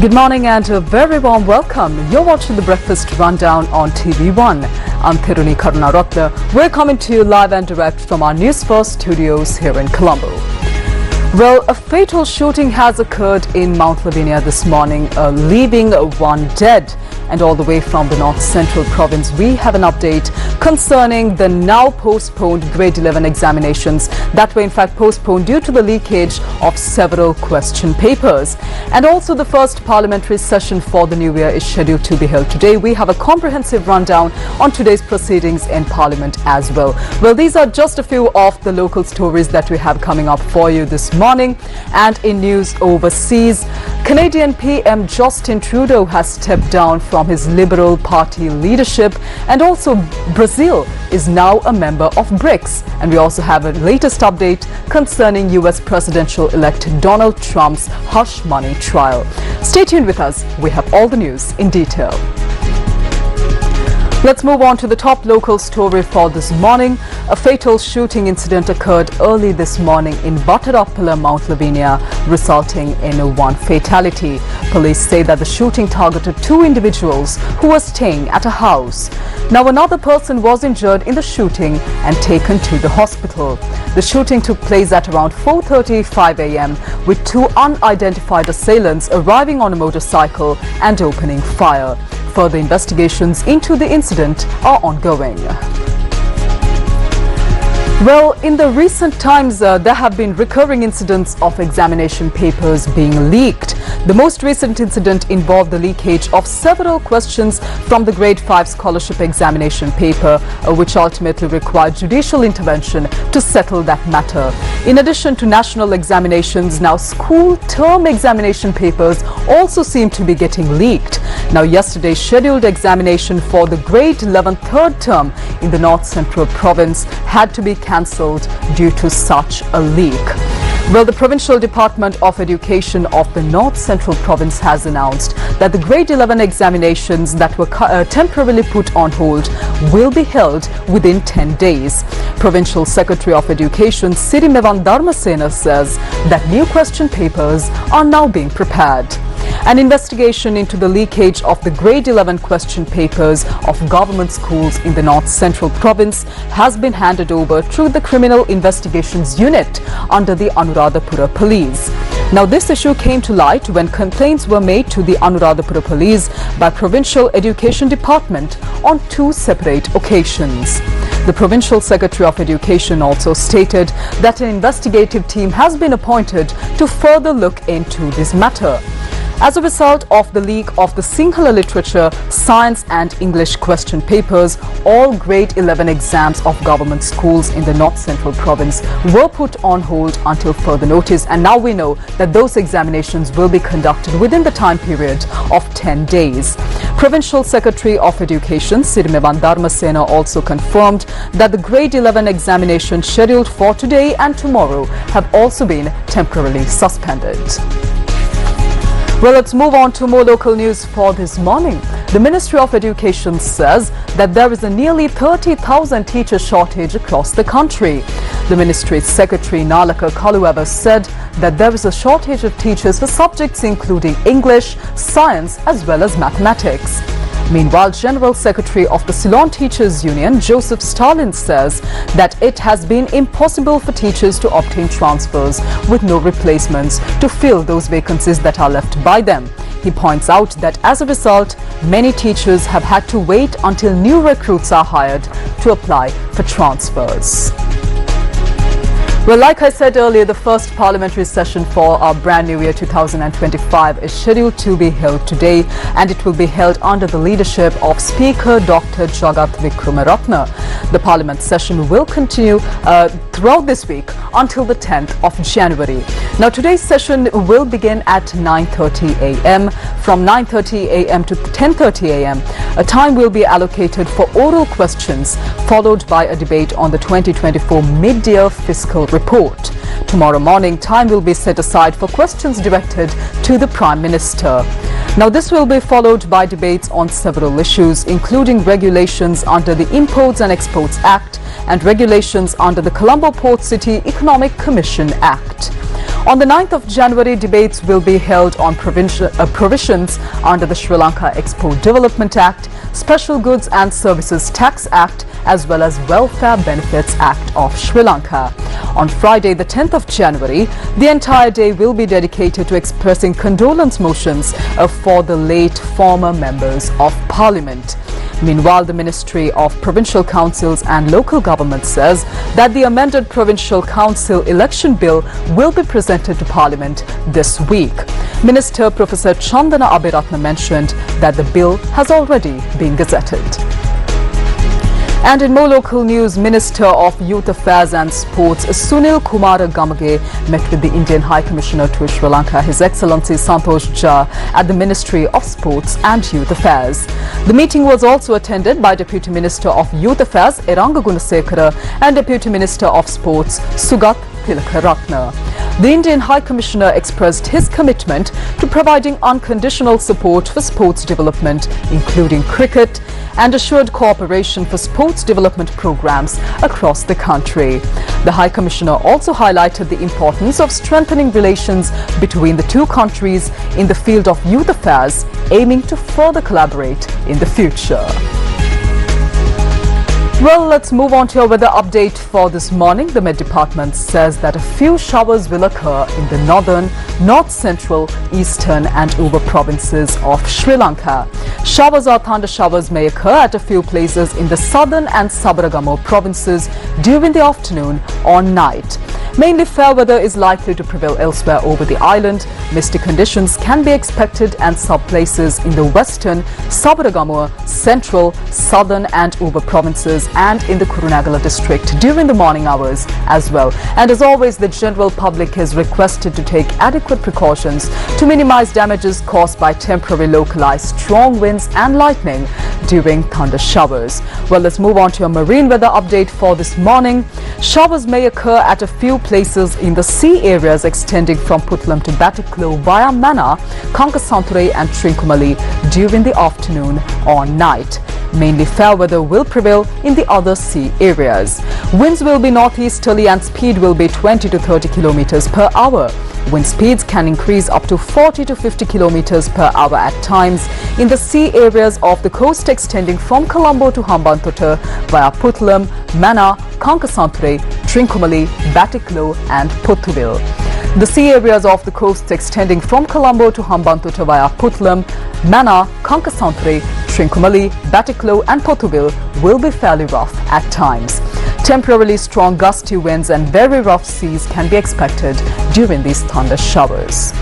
Good morning and a very warm welcome. You're watching the Breakfast Rundown on TV1. I'm Therunee Karunaratne. We're coming to you live and direct from our Newsfirst studios here in Colombo. Well, a fatal shooting has occurred in Mount Lavinia this morning, leaving one dead. And all the way from the North Central Province, we have an update concerning the now postponed Grade 11 examinations that were in fact postponed due to the leakage of several question papers. And also the first parliamentary session for the new year is scheduled to be held today. We have a comprehensive rundown on today's proceedings in Parliament as well. Well, these are just a few of the local stories that we have coming up for you this morning. And in news overseas, Canadian PM Justin Trudeau has stepped down from his Liberal Party leadership, and also Brazil is now a member of BRICS. And we also have a latest update concerning US presidential-elect Donald Trump's hush money trial. Stay tuned with us. We have all the news in detail. Let's move on to the top local story for this morning. A fatal shooting incident occurred early this morning in Battarappala, Mount Lavinia, resulting in one fatality. Police say that the shooting targeted two individuals who were staying at a house. Now, another person was injured in the shooting and taken to the hospital. The shooting took place at around 4:35 a.m. with two unidentified assailants arriving on a motorcycle and opening fire. Further investigations into the incident are ongoing. Well, in the recent times, there have been recurring incidents of examination papers being leaked. The most recent incident involved the leakage of several questions from the Grade 5 scholarship examination paper, which ultimately required judicial intervention to settle that matter. In addition to national examinations, now school term examination papers also seem to be getting leaked. Now, yesterday's scheduled examination for the Grade 11 third term in the North Central Province had to be cancelled due to such a leak. Well, the Provincial Department of Education of the North Central Province has announced that the Grade 11 examinations that were temporarily put on hold will be held within 10 days. Provincial Secretary of Education Sirasa Dharmasena says that new question papers are now being prepared. An investigation into the leakage of the Grade 11 question papers of government schools in the North Central Province has been handed over to the Criminal Investigations Unit under the Anuradhapura Police. Now, this issue came to light when complaints were made to the Anuradhapura Police by Provincial Education Department on two separate occasions. The Provincial Secretary of Education also stated that an investigative team has been appointed to further look into this matter. As a result of the leak of the Sinhala Literature, Science and English question papers, all Grade 11 exams of government schools in the North Central Province were put on hold until further notice, and now we know that those examinations will be conducted within the time period of 10 days. Provincial Secretary of Education Sirasa Dharmasena also confirmed that the Grade 11 examinations scheduled for today and tomorrow have also been temporarily suspended. Well, let's move on to more local news for this morning. The Ministry of Education says that there is a nearly 30,000 teacher shortage across the country. The Ministry's Secretary Nalaka Kalueva said that there is a shortage of teachers for subjects including English, science as well as mathematics. Meanwhile, General Secretary of the Ceylon Teachers Union, Joseph Stalin, says that it has been impossible for teachers to obtain transfers with no replacements to fill those vacancies that are left by them. He points out that as a result, many teachers have had to wait until new recruits are hired to apply for transfers. Well, like I said earlier, the first parliamentary session for our brand new year 2025 is scheduled to be held today, and it will be held under the leadership of Speaker Dr. Jagat Vikramaratne. The parliament session will continue throughout this week until the 10th of January. Now, today's session will begin at 9:30 a.m. From 9:30 a.m. to 10:30 a.m., a time will be allocated for oral questions, followed by a debate on the 2024 mid-year fiscal report. Tomorrow morning, time will be set aside for questions directed to the Prime Minister. Now, this will be followed by debates on several issues, including regulations under the Imports and Exports Act and regulations under the Colombo Port City Economic Commission Act. On the 9th of January, debates will be held on provisions under the Sri Lanka Export Development Act, Special Goods and Services Tax Act, as well as Welfare Benefits Act of Sri Lanka. On Friday, the 10th of January, the entire day will be dedicated to expressing condolence motions for the late former members of Parliament. Meanwhile, the Ministry of Provincial Councils and Local Government says that the amended Provincial Council election bill will be presented to Parliament this week. Minister Professor Chandana Abhiratne mentioned that the bill has already been gazetted. And in more local news, Minister of Youth Affairs and Sports Sunil Kumar Gamage met with the Indian High Commissioner to Sri Lanka, His Excellency Santosh Jha, at the Ministry of Sports and Youth Affairs. The meeting was also attended by Deputy Minister of Youth Affairs Eranga Gunasekara and Deputy Minister of Sports Sugat Tilakaratne. The Indian High Commissioner expressed his commitment to providing unconditional support for sports development, including cricket, and assured cooperation for sports development programs across the country. The High Commissioner also highlighted the importance of strengthening relations between the two countries in the field of youth affairs, aiming to further collaborate in the future. Well, let's move on to your weather update for this morning. The Met Department says that a few showers will occur in the northern, north central, eastern and Uba provinces of Sri Lanka. Showers or thunder showers may occur at a few places in the southern and Sabaragamo provinces during the afternoon or night. Mainly fair weather is likely to prevail elsewhere over the island. Misty conditions can be expected and some places in the western, Sabaragamo, central, southern and Uba provinces and in the Kurunegala district during the morning hours as well. And as always, the general public is requested to take adequate precautions to minimize damages caused by temporary localized strong winds and lightning during thunder showers. Well, let's move on to your marine weather update for this morning. Showers may occur at a few places in the sea areas extending from Putlam to Batiklo via Mana, Kankasanture and Trincomalee during the afternoon or night. Mainly fair weather will prevail in the other sea areas. Winds will be northeasterly and speed will be 20 to 30 kilometers per hour. Wind speeds can increase up to 40 to 50 kilometers per hour at times in the sea areas of the coast extending from Colombo to Hambantota via Putlam, Mana, Kankasanture, Trincomalee, Batiklo and Pottuville. The sea areas of the coast extending from Colombo to Hambantota via Putlam, Mana, Kankasanture, Trincomalee, Batiklo and Pottuville will be fairly rough at times. Temporarily strong gusty winds and very rough seas can be expected during these thunder showers.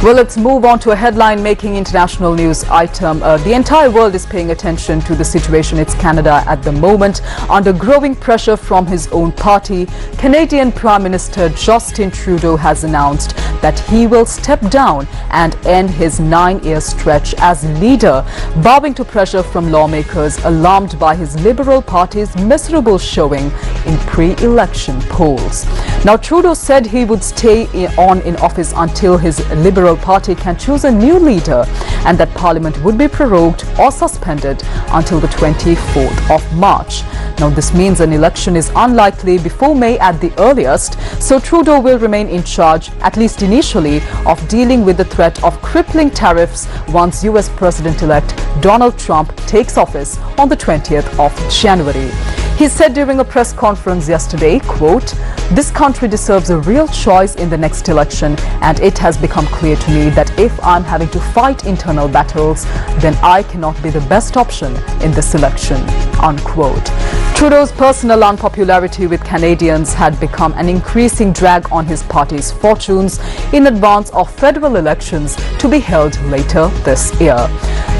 Well, let's move on to a headline-making international news item. The entire world is paying attention to the situation in Canada at the moment. Under growing pressure from his own party, Canadian Prime Minister Justin Trudeau has announced that he will step down and end his 9-year stretch as leader, bowing to pressure from lawmakers alarmed by his Liberal Party's miserable showing in pre-election polls. Now, Trudeau said he would stay on in office until his Liberal Party can choose a new leader and that Parliament would be prorogued or suspended until the 24th of March. Now, this means an election is unlikely before May at the earliest, so Trudeau will remain in charge, at least initially, of dealing with the threat of crippling tariffs once US President-elect Donald Trump takes office on the 20th of January. He said during a press conference yesterday, quote, "This country deserves a real choice in the next election, and it has become clear to me that if I'm having to fight internal battles, then I cannot be the best option in this election," unquote. Trudeau's personal unpopularity with Canadians had become an increasing drag on his party's fortunes in advance of federal elections to be held later this year.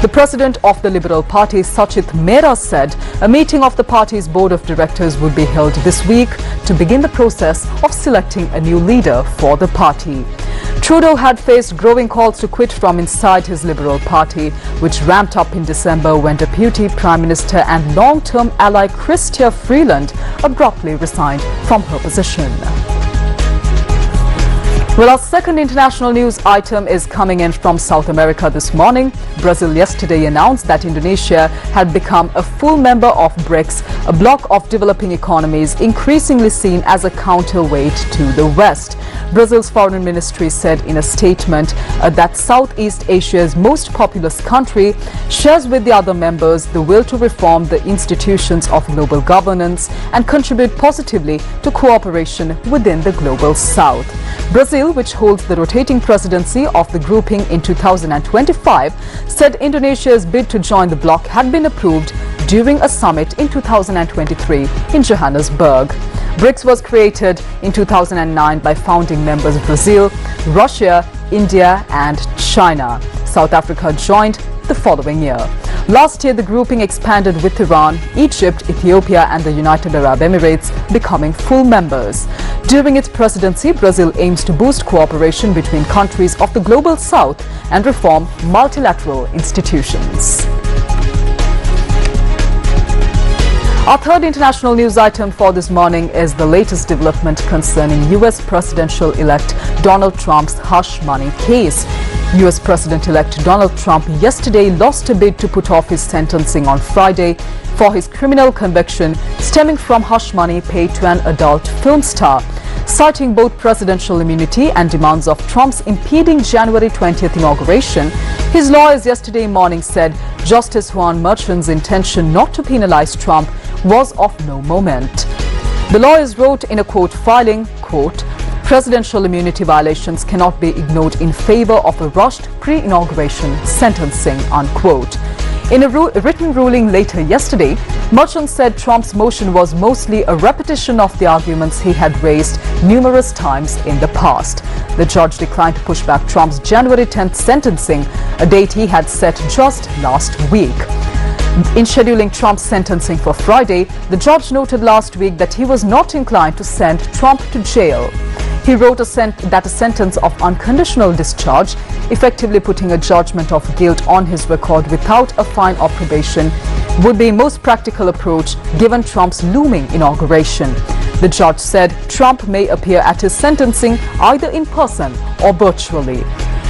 The president of the Liberal Party, Sachit Mehra, said a meeting of the party's board of directors would be held this week to begin the process of selecting a new leader for the party. Trudeau had faced growing calls to quit from inside his Liberal Party, which ramped up in December when Deputy Prime Minister and long-term ally Chrystia Freeland abruptly resigned from her position. Well, our second international news item is coming in from South America this morning. Brazil yesterday announced that Indonesia had become a full member of BRICS, a bloc of developing economies increasingly seen as a counterweight to the West. Brazil's foreign ministry said in a statement that Southeast Asia's most populous country shares with the other members the will to reform the institutions of global governance and contribute positively to cooperation within the global South. Brazil, which holds the rotating presidency of the grouping in 2025, said Indonesia's bid to join the bloc had been approved during a summit in 2023 in Johannesburg. BRICS was created in 2009 by founding members Brazil, Russia, India and China. South Africa joined the following year. Last year, the grouping expanded with Iran, Egypt, Ethiopia and the United Arab Emirates becoming full members. During its presidency, Brazil aims to boost cooperation between countries of the global South and reform multilateral institutions. Our third international news item for this morning is the latest development concerning US Presidential-elect Donald Trump's hush money case. US President-elect Donald Trump yesterday lost a bid to put off his sentencing on Friday for his criminal conviction stemming from hush money paid to an adult film star. Citing both presidential immunity and demands of Trump's impending January 20th inauguration, his lawyers yesterday morning said Justice Juan Merchan's intention not to penalize Trump was of no moment. The lawyers wrote in a court filing, quote, "Presidential immunity violations cannot be ignored in favor of a rushed pre-inauguration sentencing," unquote. In a written ruling later yesterday, Merchan said Trump's motion was mostly a repetition of the arguments he had raised numerous times in the past. The judge declined to push back Trump's January 10th sentencing, a date he had set just last week. In scheduling Trump's sentencing for Friday, the judge noted last week that he was not inclined to send Trump to jail. He wrote that a sentence of unconditional discharge, effectively putting a judgment of guilt on his record without a fine or probation, would be a most practical approach given Trump's looming inauguration. The judge said Trump may appear at his sentencing either in person or virtually.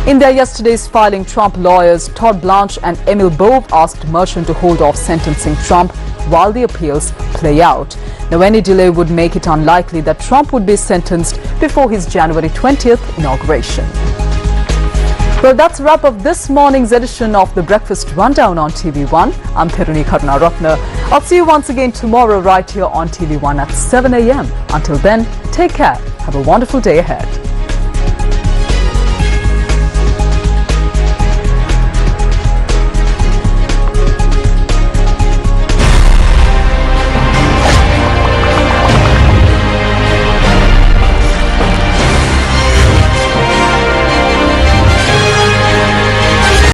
In their yesterday's filing, Trump lawyers Todd Blanche and Emil Bove asked Merchan to hold off sentencing Trump while the appeals play out. Now, any delay would make it unlikely that Trump would be sentenced before his January 20th inauguration. Well, that's a wrap of this morning's edition of the Breakfast Rundown on TV1. I'm Therunee Karunaratne. I'll see you once again tomorrow right here on TV1 at 7 a.m. Until then, take care. Have a wonderful day ahead.